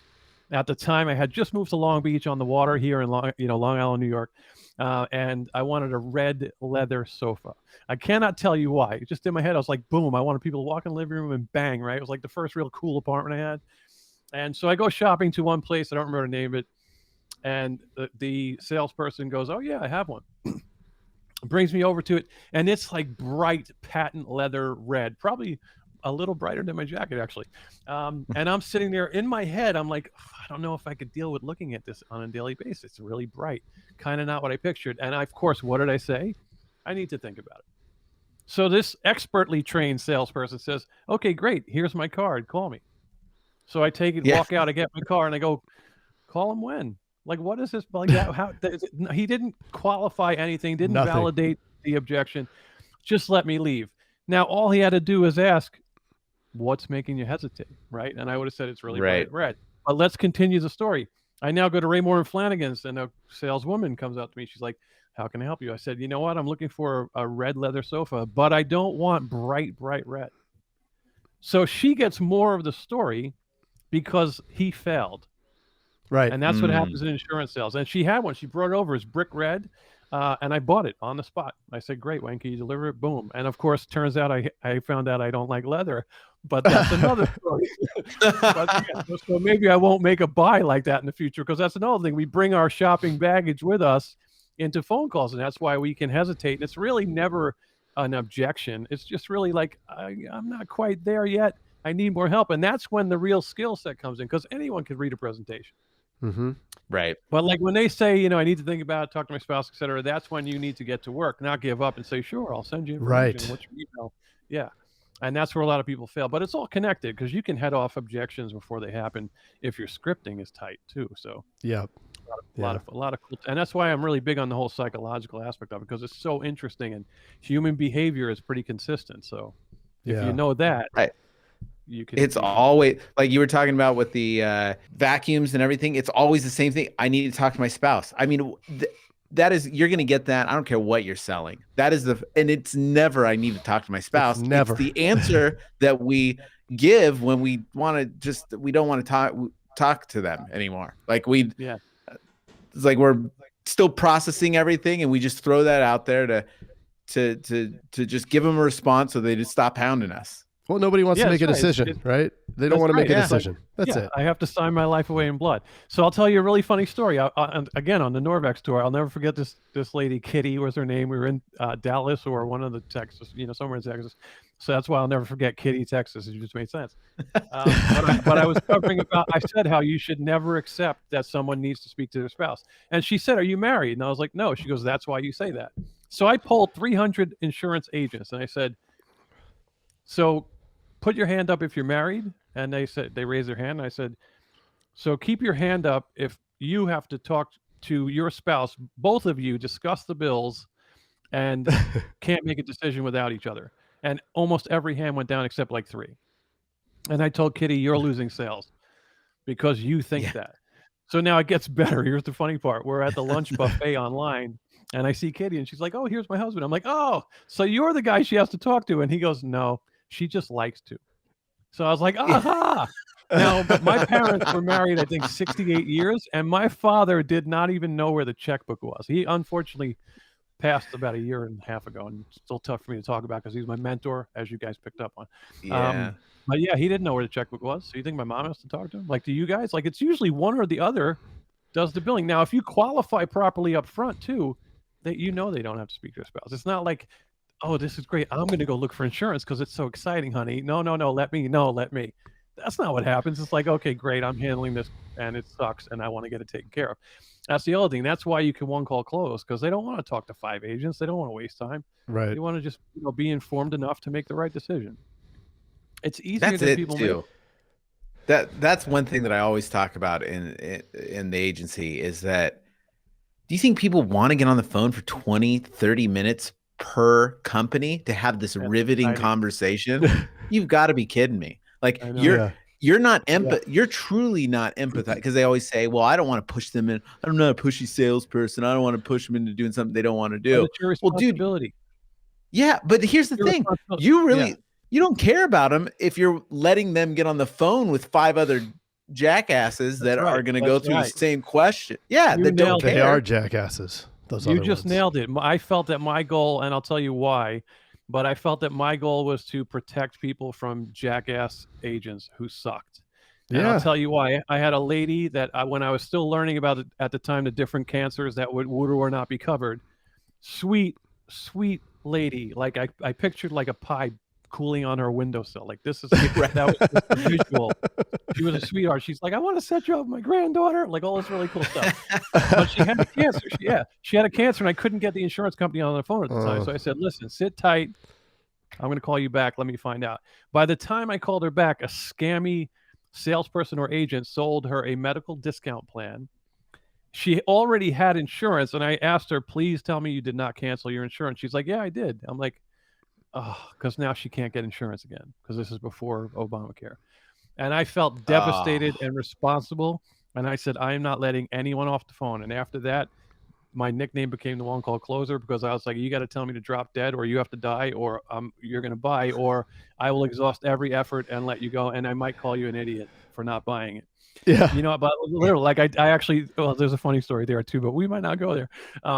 at the time, I had just moved to Long Beach on the water here in Long Island, New York, and I wanted a red leather sofa. I cannot tell you why. Just in my head, I was like, boom! I wanted people to walk in the living room and bang, right? It was like the first real cool apartment I had. And so I go shopping to one place, I don't remember the name of it, and the salesperson goes, oh yeah, I have one. Brings me over to it, and it's like bright patent leather red, probably a little brighter than my jacket actually. And I'm sitting there in my head, I'm like, I don't know if I could deal with looking at this on a daily basis. It's really bright, kind of not what I pictured. And of course, what did I say? I need to think about it. So this expertly trained salesperson says, okay, great, here's my card, call me. So I take it, walk out, I get my car, and I go, call him when? Like, what is this? Like that? How he didn't qualify anything, didn't validate the objection, just let me leave. Now, all he had to do is ask, what's making you hesitate, right? And I would have said it's really bright red. But let's continue the story. I now go to Raymore and Flanagan's, and a saleswoman comes up to me. She's like, how can I help you? I said, you know what? I'm looking for a red leather sofa, but I don't want bright red. So she gets more of the story because he failed. Right. And that's what happens in insurance sales. And she had one. She brought it over as brick red, and I bought it on the spot. I said, "Great, when can you deliver it?" Boom. And of course, turns out I found out I don't like leather, but that's another story. But yeah, so maybe I won't make a buy like that in the future, because that's another thing. We bring our shopping baggage with us into phone calls, and that's why we can hesitate. And it's really never an objection. It's just really like, I'm not quite there yet. I need more help. And that's when the real skill set comes in, because anyone can read a presentation. Mm-hmm. Right. But like when they say, I need to think about it, talk to my spouse, etc., that's when you need to get to work, not give up and say, "Sure, I'll send you information." Right. What's your email? Yeah. And that's where a lot of people fail. But it's all connected, because you can head off objections before they happen if your scripting is tight too. So Yeah. a lot of cool, and that's why I'm really big on the whole psychological aspect of it, because it's so interesting, and human behavior is pretty consistent. So if you know that, Right. It's always like you were talking about with the vacuums and everything. It's always the same thing. I need to talk to my spouse. I mean, that is, you're going to get that. I don't care what you're selling. That is and it's never, I need to talk to my spouse. It's the answer that we give when we want to we don't want to talk to them anymore. Like it's like we're still processing everything, and we just throw that out there to just give them a response so they just stop hounding us. Well, nobody wants to make a decision, right? They don't want to make a decision. That's it. I have to sign my life away in blood. So I'll tell you a really funny story. Again, on the Norvex tour, I'll never forget this lady, Kitty was her name. We were in Dallas, or one of the Texas, somewhere in Texas. So that's why I'll never forget Kitty, Texas. It just made sense. But I was covering about, I said how you should never accept that someone needs to speak to their spouse. And she said, "Are you married?" And I was like, "No." She goes, "That's why you say that." So I polled 300 insurance agents, and I said, "So put your hand up if you're married." And they raised their hand. And I said, "So keep your hand up if you have to talk to your spouse, both of you discuss the bills and can't make a decision without each other." And almost every hand went down except like 3. And I told Kitty, "You're losing sales because you think that." So now it gets better. Here's the funny part. We're at the lunch buffet online, and I see Kitty, and she's like, "Oh, here's my husband." I'm like, "Oh, so you're the guy she has to talk to." And he goes, "No, she just likes to." So I was like, "Aha!" Now, my parents were married, I think, 68 years, and my father did not even know where the checkbook was. He unfortunately passed about a year and a half ago, and it's still tough for me to talk about because he's my mentor, as you guys picked up on. Yeah. But yeah, he didn't know where the checkbook was. So you think my mom has to talk to him? Like, do you guys? Like, it's usually one or the other does the billing. Now, if you qualify properly up front too, that they don't have to speak to their spouse. It's not like, "Oh, this is great. I'm going to go look for insurance because it's so exciting, honey." No, let me. That's not what happens. It's like, "Okay, great. I'm handling this and it sucks and I want to get it taken care of." That's the other thing. That's why you can one call close, because they don't want to talk to 5 agents. They don't want to waste time. Right. They want to just be informed enough to make the right decision. It's easier than people too. That's one thing that I always talk about in the agency is that, do you think people want to get on the phone for 20, 30 minutes per company to have this riveting conversation? You've got to be kidding me. Like, you're not you're truly not empathizing, because they always say, "Well, I don't want to push them in. I'm not a pushy salesperson. I don't want to push them into doing something they don't want to do." But it's your responsibility. Yeah, but here's the thing. You don't care about them if you're letting them get on the phone with 5 other jackasses that are going to go through the same question. Yeah, they don't care. They are jackasses. You just nailed it. I felt that my goal, and I'll tell you why, but I felt that my goal was to protect people from jackass agents who sucked. And I'll tell you why. I had a lady that when I was still learning about it at the time, the different cancers that would or not be covered, sweet lady. Like I pictured like a pie cooling on her windowsill. Like, this is that was just the visual. She was a sweetheart. She's like, "I want to set you up with my granddaughter," like all this really cool stuff. But she had a cancer. She had a cancer, and I couldn't get the insurance company on the phone at the time. So I said, "Listen, sit tight. I'm going to call you back. Let me find out." By the time I called her back, a scammy salesperson or agent sold her a medical discount plan. She already had insurance, and I asked her, "Please tell me you did not cancel your insurance." She's like, "Yeah, I did." I'm like, "Oh," because now she can't get insurance again, because this is before Obamacare. And I felt devastated and responsible. And I said, "I am not letting anyone off the phone." And after that, my nickname became the one called Closer, because I was like, you got to tell me to drop dead, or you have to die, or you're going to buy, or I will exhaust every effort and let you go. And I might call you an idiot for not buying it. Yeah. You know, but literally, like I actually, well, there's a funny story there too, but we might not go there.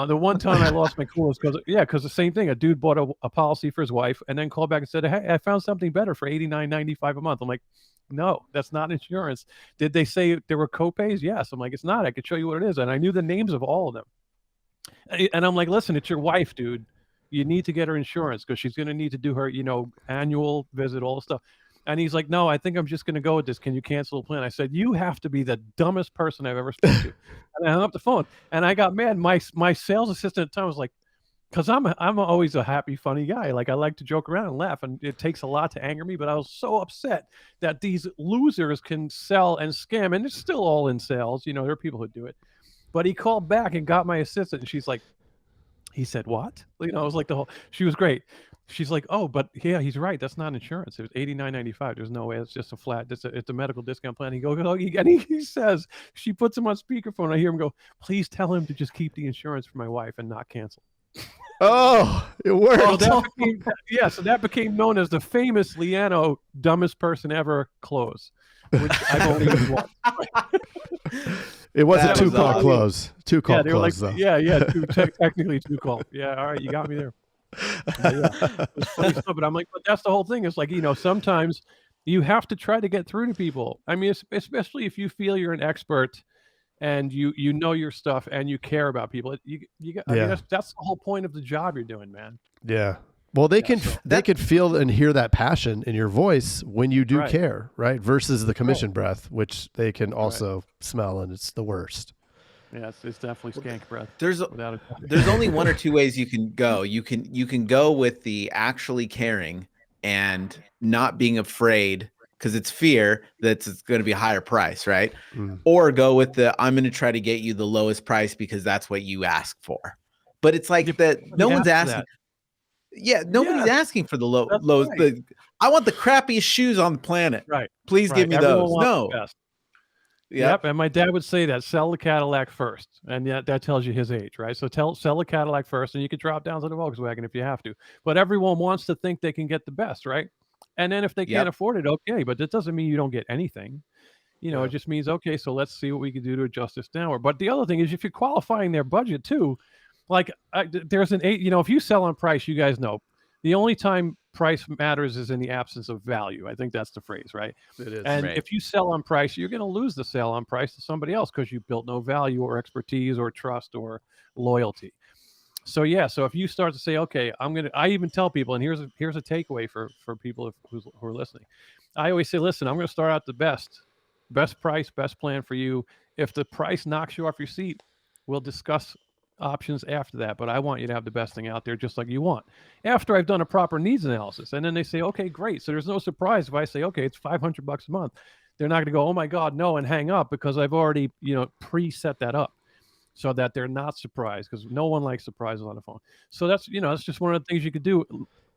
The one time I lost my cool was because the same thing. A dude bought a policy for his wife and then called back and said, hey, I found something better for $89.95 a month. I'm like, no, that's not insurance. Did they say there were copays? Yes. I'm like, it's not. I could show you what it is. And I knew the names of all of them. And I'm like, listen, it's your wife, dude. You need to get her insurance because she's going to need to do her, annual visit, all the stuff. And he's like, no, I think I'm just going to go with this. Can you cancel the plan? I said, you have to be the dumbest person I've ever spoken to. And I hung up the phone and I got mad. My sales assistant at the time was like, because I'm always a happy, funny guy. Like I like to joke around and laugh, and it takes a lot to anger me. But I was so upset that these losers can sell and scam, and it's still all in sales. There are people who do it. But he called back and got my assistant, and she's like, he said, what? It was like she was great. She's like, oh, but yeah, he's right. That's not insurance. It was $89.95. There's no way. It's just a flat. It's a medical discount plan. He goes, and he says, she puts him on speakerphone. I hear him go, please tell him to just keep the insurance for my wife and not cancel. Oh, it worked. So that became known as the famous Liano dumbest person ever close, which I've only used once. It was a two-call close. Two-call close, though. Yeah, technically two-call. Yeah, all right, you got me there. It's funny stuff, but I'm like, but that's the whole thing. It's like, sometimes you have to try to get through to people. I mean, especially if you feel you're an expert and you know your stuff and you care about people. I mean, that's the whole point of the job you're doing, man. Yeah. Well, they can feel and hear that passion in your voice when you do care, right? Versus the commission breath, which they can also smell, and it's the worst. Yeah, it's definitely skank breath. There's only one or two ways you can go. You can go with the actually caring and not being afraid because it's fear that it's going to be a higher price, right? Or go with I'm going to try to get you the lowest price because that's what you ask for. But it's like that no one's asking. Yeah, nobody's asking for the lowest. Right. I want the crappiest shoes on the planet. Right. Please give me those. No. Yep. And my dad would say that sell the Cadillac first. And that tells you his age, right? So sell the Cadillac first, and you could drop down to the Volkswagen if you have to. But everyone wants to think they can get the best, right? And then if they can't afford it, okay. But that doesn't mean you don't get anything. It just means, okay, so let's see what we can do to adjust this downward. But the other thing is if you're qualifying their budget too, like there's if you sell on price, you guys know, the only time price matters is in the absence of value. I think that's the phrase, right? It is. And if you sell on price, you're going to lose the sale on price to somebody else because you built no value or expertise or trust or loyalty. So so if you start to say, okay, I even tell people, and here's a takeaway for people who are listening. I always say, listen, I'm going to start out the best price, best plan for you. If the price knocks you off your seat, we'll discuss options after that, but I want you to have the best thing out there just like you want. After I've done a proper needs analysis, and then they say, okay, great. So there's no surprise if I say, okay, it's $500 a month. They're not going to go, oh my God, no, and hang up, because I've already, preset that up so that they're not surprised, because no one likes surprises on the phone. So that's, that's just one of the things you could do.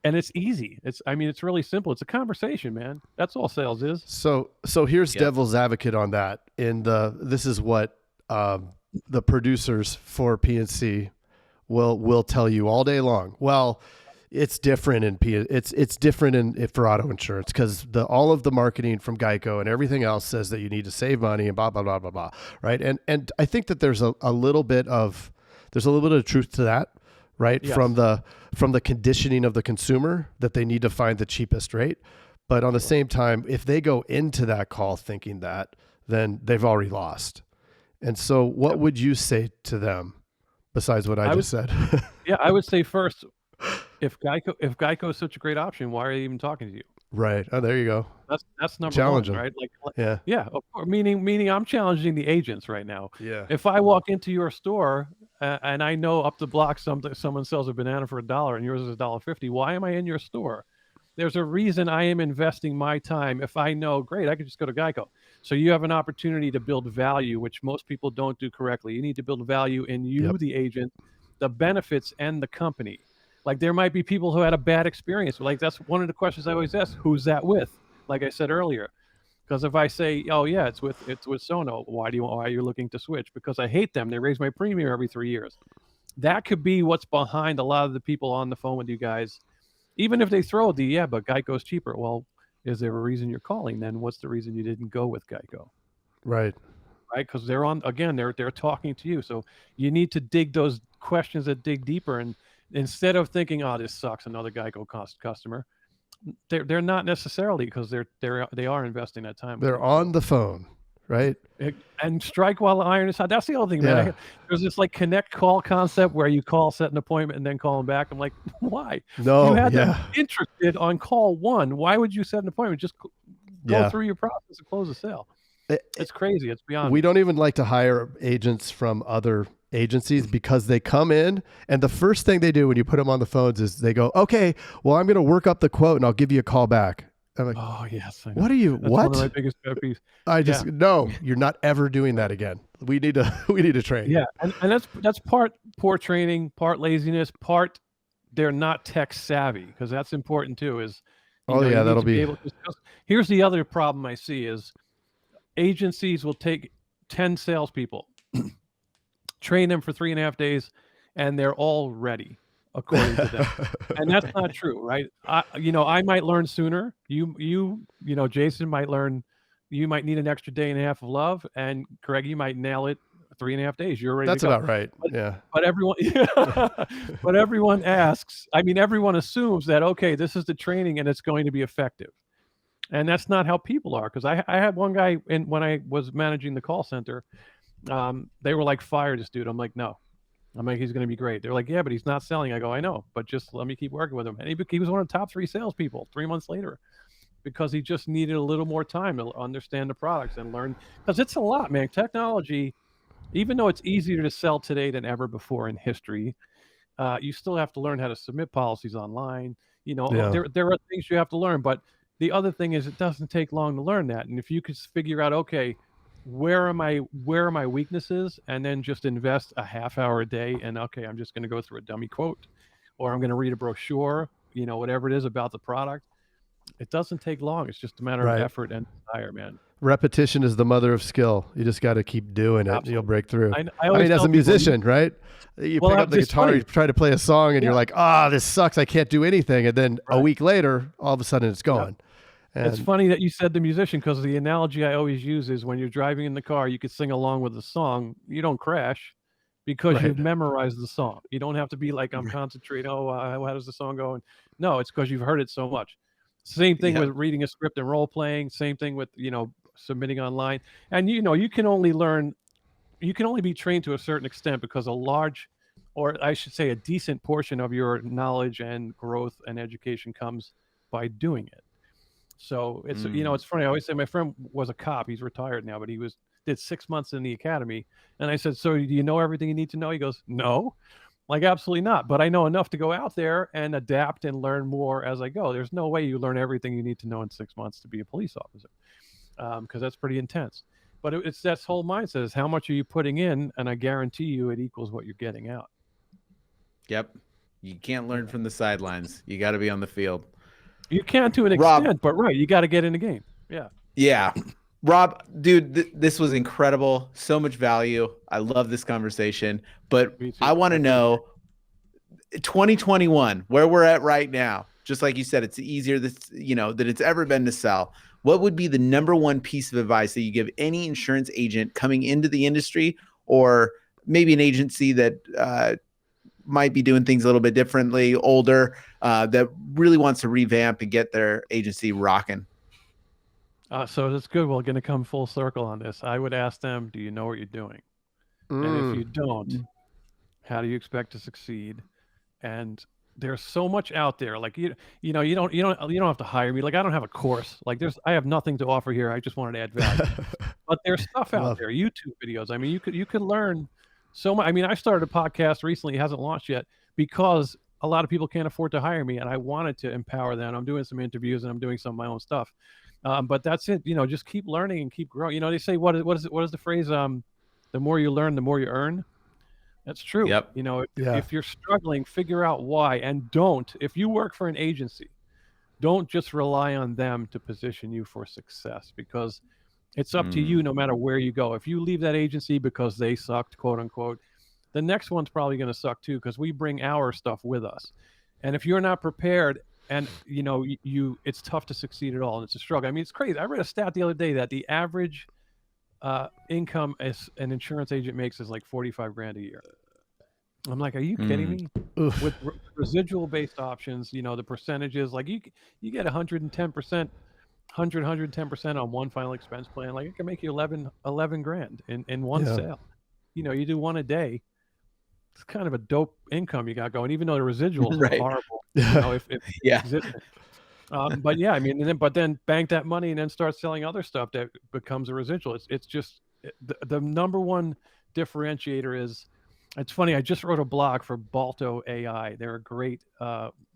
And it's easy. It's really simple. It's a conversation, man. That's all sales is. So here's devil's advocate on that. This is what, the producers for PNC will tell you all day long. Well, it's different in it's different for auto insurance because all of the marketing from Geico and everything else says that you need to save money and blah blah blah blah blah, right? And I think that there's a little bit of truth to that, right? Yes. From the conditioning of the consumer that they need to find the cheapest rate, but on the same time, if they go into that call thinking that, then they've already lost. And so what would you say to them besides what I just said? I would say first, if Geico is such a great option, why are they even talking to you? Right. Oh, there you go. That's number Challenge one, them. right? Yeah. Of course, meaning I'm challenging the agents right now. Yeah. If I walk into your store and I know up the block someone sells a banana for $1 and yours is $1.50, why am I in your store? There's a reason I am investing my time. If I know, great, I could just go to Geico. So you have an opportunity to build value, which most people don't do correctly. You need to build value in you, the agent, the benefits, and the company. Like there might be people who had a bad experience. Like that's one of the questions I always ask: who's that with? Like I said earlier, because if I say, oh yeah, it's with Sono, why are you looking to switch? Because I hate them. They raise my premium every 3 years. That could be what's behind a lot of the people on the phone with you guys. Even if they throw the, yeah, but Geico's cheaper. Well, is there a reason you're calling then? What's the reason you didn't go with Geico? Right. Right? Because they're on, again, they're talking to you. So you need to dig those questions that dig deeper. And instead of thinking, oh, this sucks, another Geico customer, they're not necessarily, because they are investing that time with They're you. on So the phone, right? and strike while the iron is hot. That's the other thing, man. Yeah. There's this like connect call concept where you call, set an appointment, and then call them back. I'm like, why? No. You had them Yeah. interested on call one. Why would you set an appointment? Just go Yeah. through your process and close the sale. It's crazy. It's beyond. We me. don't even like to hire agents from other agencies because they come in and the first thing they do when you put them on the phones is they go, okay, well, I'm going to work up the quote and I'll give you a call back. I'm like, Oh yes. I know. what are you, That's what? one of my biggest pet peeves. I just, no, you're not ever doing that again. We need to train. Yeah, and that's part poor training, part laziness, part they're not tech savvy, because that's important too. Is Oh, yeah, you need that'll to be be- able to. Here's the other problem I see is agencies will take 10 salespeople, train them for 3.5 days, and they're all ready according to them. And that's not true, right? I might learn sooner. Jason might learn. You might need an extra day and a half of love, and Craig, you might nail it 3.5 days. You're ready. That's to go. about right. Yeah. But everyone, but everyone asks. I mean, everyone assumes that okay, this is the training and it's going to be effective, and that's not how people are. Because I had one guy when I was managing the call center, they were like, fire this dude. I'm like, no. I'm like, he's going to be great. They're like, yeah, but he's not selling. I go, I know, but just let me keep working with him. And he was one of the top 3 salespeople 3 months later, because he just needed a little more time to understand the products and learn. Because it's a lot, man. Technology, even though it's easier to sell today than ever before in history, you still have to learn how to submit policies online. Yeah. There are things you have to learn, but the other thing is it doesn't take long to learn that. And if you could figure out, okay, where are my weaknesses, and then just invest a half hour a day, and okay, I'm just going to go through a dummy quote, or I'm going to read a brochure, whatever it is about the product. It doesn't take long. It's just a matter Right. of effort and desire, man. Repetition is the mother of skill. You just got to keep doing it. Absolutely. You'll break through. I I always mean, as tell a people, musician, right? You Well, pick up the it's guitar, funny. you try to play a song, and you're like, this sucks. I can't do anything. And then a Right. week later, all of a sudden it's gone. And It's funny that you said the musician, because the analogy I always use is when you're driving in the car, you could sing along with the song. You don't crash because Right. you've memorized the song. You don't have to be like, I'm concentrating. Oh, how does the song go? And no, it's because you've heard it so much. Same thing with reading a script and role playing. Same thing with, submitting online. And, you can only be trained to a certain extent, because a large, or I should say a decent portion of your knowledge and growth and education comes by doing it. So it's it's funny. I always say my friend was a cop. He's retired now, but he did 6 months in the academy. And I said, so do you know everything you need to know? He goes, no, like absolutely not. But I know enough to go out there and adapt and learn more as I go. There's no way you learn everything you need to know in 6 months to be a police officer, because that's pretty intense. But it's that whole mindset is how much are you putting in, and I guarantee you it equals what you're getting out. Yep. You can't learn from the sidelines. You got to be on the field. You can to an Rob, extent, but right, you got to get in the game. Yeah. Yeah. Rob, dude, this was incredible. So much value. I love this conversation. But Me too. I want to know 2021, where we're at right now. Just like you said, it's easier than it's ever been to sell. What would be the number one piece of advice that you give any insurance agent coming into the industry, or maybe an agency that might be doing things a little bit differently, older, that really wants to revamp and get their agency rocking? So that's good. We're going to come full circle on this. I would ask them, do you know what you're doing? And if you don't, how do you expect to succeed? And there's so much out there. Like you don't have to hire me. Like I don't have a course. Like I have nothing to offer here. I just wanted to add value. But there's stuff out there, YouTube videos. I mean, you could learn so much. I mean, I started a podcast recently. It hasn't launched yet because a lot of people can't afford to hire me, and I wanted to empower them. I'm doing some interviews and I'm doing some of my own stuff. But that's it. Just keep learning and keep growing. They say what is the phrase? The more you learn, the more you earn. That's true. Yep. If you're struggling, figure out why, and if you work for an agency, don't just rely on them to position you for success, because it's up to you no matter where you go. If you leave that agency because they sucked, quote unquote, the next one's probably going to suck too, because we bring our stuff with us. And if you're not prepared, and it's tough to succeed at all, and it's a struggle. I mean, it's crazy. I read a stat the other day that the average income as an insurance agent makes is like 45 grand a year. I'm like, are you kidding me? Oof. With residual based options, the percentages, like you get 110%, 110% on one final expense plan. Like it can make you 11 grand in one sale. You do one a day. It's kind of a dope income you got going, even though the residuals are horrible. If existent. But yeah, I mean, but then bank that money and then start selling other stuff that becomes a residual. It's just the number one differentiator is. It's funny. I just wrote a blog for Balto AI. They're a great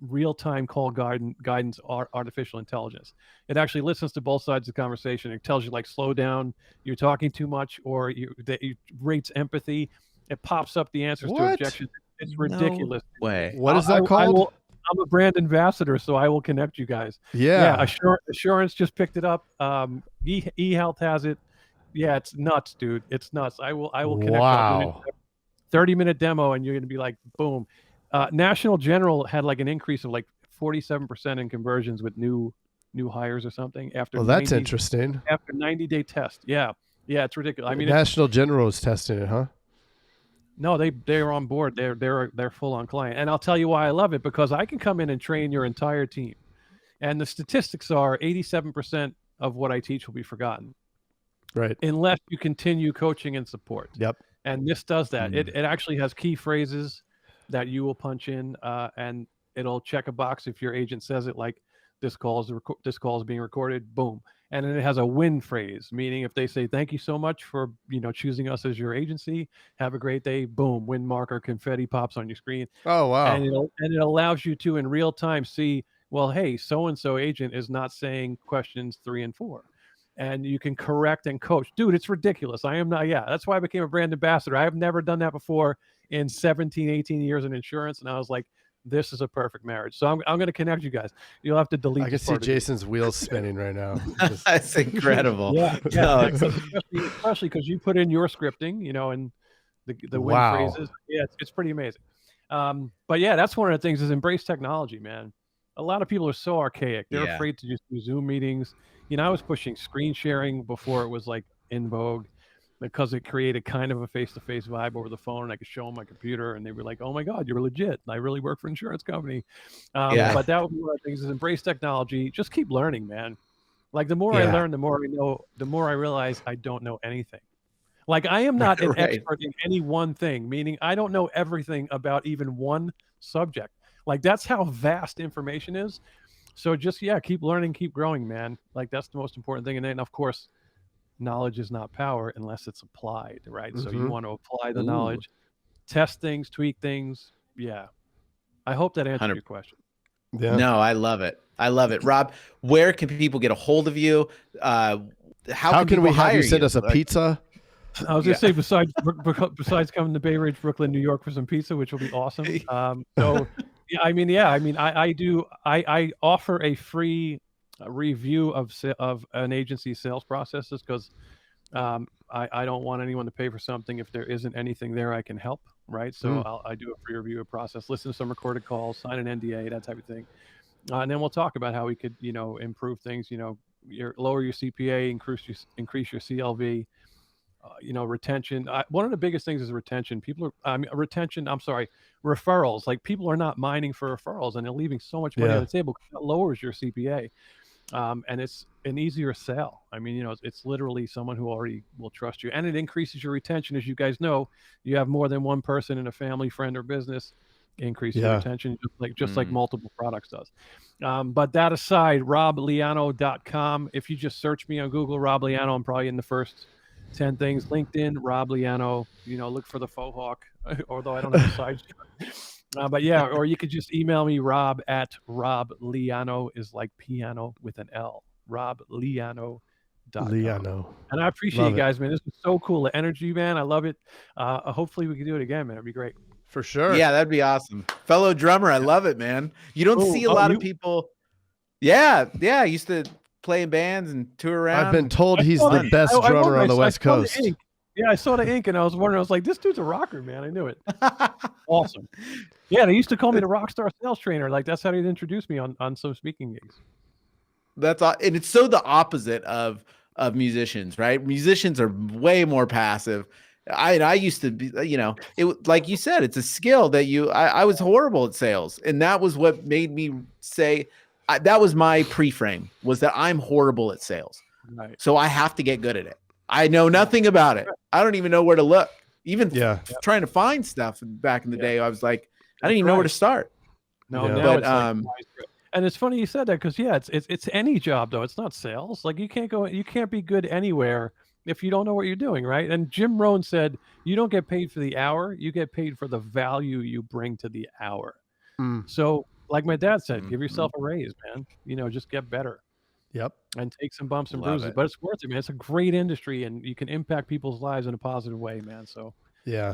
real-time call guidance artificial intelligence. It actually listens to both sides of the conversation. It tells you like slow down, you're talking too much, or it rates empathy. It pops up the answers to objections. It's ridiculous. No way. What is that called? I'm a brand ambassador, so I will connect you guys. Yeah. Assurance just picked it up. eHealth has it. Yeah, it's nuts, dude. It's nuts. I will connect. Wow. 30-minute demo, and you're going to be like, boom. National General had like an increase of like 47% in conversions with new hires or something after. Well, that's interesting. After 90-day test. Yeah, it's ridiculous. I mean, National General is testing it, huh? No, they're on board. They're full on client, and I'll tell you why I love it, because I can come in and train your entire team, and the statistics are 87% of what I teach will be forgotten, right? Unless you continue coaching and support. Yep. And this does that. It actually has key phrases that you will punch in, and it'll check a box if your agent says it, like this call is being recorded. Boom. And then it has a win phrase, meaning if they say thank you so much for choosing us as your agency, have a great day. Boom, win marker, confetti pops on your screen. Oh wow! And it allows you to in real time see, well, hey, so and so agent is not saying questions 3 and 4. And you can correct and coach. Dude, it's ridiculous. I am not, that's why I became a brand ambassador. I have never done that before in 17, 18 years in insurance. And I was like, this is a perfect marriage. So I'm going to connect you guys. You'll have to delete. I can see Jason's wheels spinning right now. That's incredible. Yeah. Especially because you put in your scripting, and the win phrases. Yeah, it's pretty amazing. But yeah, that's one of the things is embrace technology, man. A lot of people are so archaic. They're afraid to just do Zoom meetings. I was pushing screen sharing before it was like in vogue, because it created kind of a face-to-face vibe over the phone, and I could show them my computer and they were like, oh my God, you're legit. I really work for an insurance company. But that would be one of the things is embrace technology. Just keep learning, man. Like the more I learn, the more I know, the more I realize I don't know anything. Like I am not an expert in any one thing, meaning I don't know everything about even one subject. Like that's how vast information is. So just, keep learning, keep growing, man. Like that's the most important thing. And then of course, knowledge is not power unless it's applied, right? Mm-hmm. So you want to apply the knowledge, test things, tweak things. Yeah. I hope that answered your question. Yeah. No, I love it. Rob, where can people get a hold of you? How can we have you send us a pizza? I was going to say, besides coming to Bay Ridge, Brooklyn, New York for some pizza, which will be awesome. I offer a free review of an agency's sales processes, because I don't want anyone to pay for something if there isn't anything there I can help, right? So I do a free review of process, listen to some recorded calls, sign an NDA, that type of thing. And then we'll talk about how we could, improve things, lower your CPA, increase your CLV, retention. One of the biggest things is retention. Referrals. Like people are not mining for referrals, and they're leaving so much money on the table because that lowers your CPA. And it's an easier sell. I mean, it's literally someone who already will trust you, and it increases your retention. As you guys know, you have more than one person in a family, friend, or business, increases your retention, just like multiple products does. But that aside, robliano.com. If you just search me on Google, Rob Liano, I'm probably in the first 10 things. LinkedIn, Rob Liano, look for the faux hawk, although I don't have a side job. But or you could just email me, rob@robliano, is like piano with an L, robliano.com. And I appreciate you guys, man. This is so cool. The energy, man. I love it. Hopefully we can do it again, man. It'd be great. For sure. Yeah, that'd be awesome. Fellow drummer, I love it, man. You don't see a lot of people. Yeah. I used to play in bands and tour around. I've been told he's the best drummer on the West Coast. Yeah, I saw the ink and I was wondering. I was like, this dude's a rocker, man. I knew it. Awesome. Yeah, they used to call me the rockstar sales trainer. Like that's how they'd introduce me on some speaking gigs. And it's so the opposite of musicians, right? Musicians are way more passive. I used to be, it like you said, it's a skill that I was horrible at sales, and that was what made me say that was my pre-frame, was that I'm horrible at sales. Right. So I have to get good at it. I know nothing about it. I don't even know where to look. Even trying to find stuff back in the day, I was like, I didn't even know where to start. No, now but it's like, and it's funny you said that because it's any job though. It's not sales. Like you can't be good anywhere if you don't know what you're doing, right? And Jim Rohn said, you don't get paid for the hour, you get paid for the value you bring to the hour. So like my dad said, give yourself a raise, man. Just get better. Yep. And take some bumps and bruises. But it's worth it, man. It's a great industry and you can impact people's lives in a positive way, man. So yeah.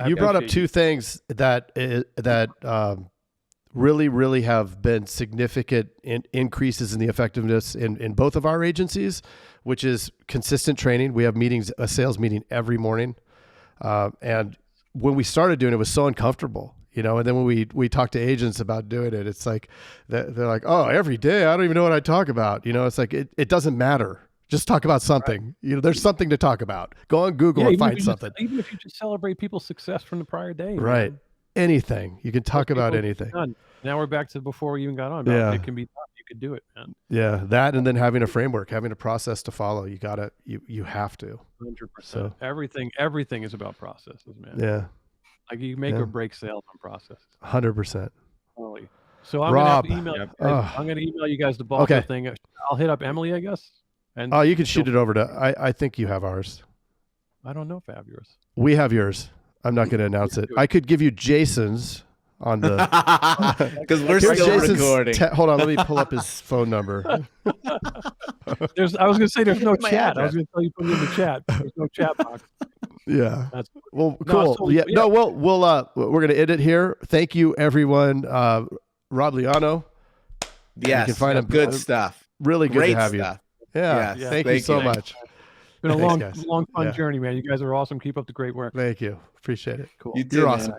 You brought up two things that really have been significant increases in the effectiveness in both of our agencies, which is consistent training. We have meetings, a sales meeting every morning. And when we started doing it, it was so uncomfortable, and then when we talk to agents about doing it, it's like, they're like, oh, every day, I don't even know what I talk about. It's like, it doesn't matter. Just talk about something. Right. There's something to talk about. Go on Google and find something. Even if you just celebrate people's success from the prior day. Right. Man. Anything. You can talk about anything. Now we're back to before we even got on. It can be done. You could do it, man. Yeah. That, and then having a framework, having a process to follow. You have to. 100%. So everything is about processes, man. Yeah. Like you make or break sales on processes. 100%. Totally. So I'm Rob, gonna email. I'm gonna email you guys the Balto thing. I'll hit up Emily, I guess. And you can shoot it over to. I think you have ours. I don't know if I have yours. We have yours. I'm not going to announce it. I could give you Jason's on the because we're still recording. Hold on, let me pull up his phone number. I was going to say there's no chat. I was going to tell you put it in the chat. There's no chat box. Yeah. Well, cool. No, we're going to end it here. Thank you, everyone. Rob Liano. Yes. You can find him. Good stuff. Really good Great to have stuff. You. Yeah. Thank you so much. It's been a long, fun journey, man. You guys are awesome. Keep up the great work. Thank you. Appreciate it. Cool. You're awesome.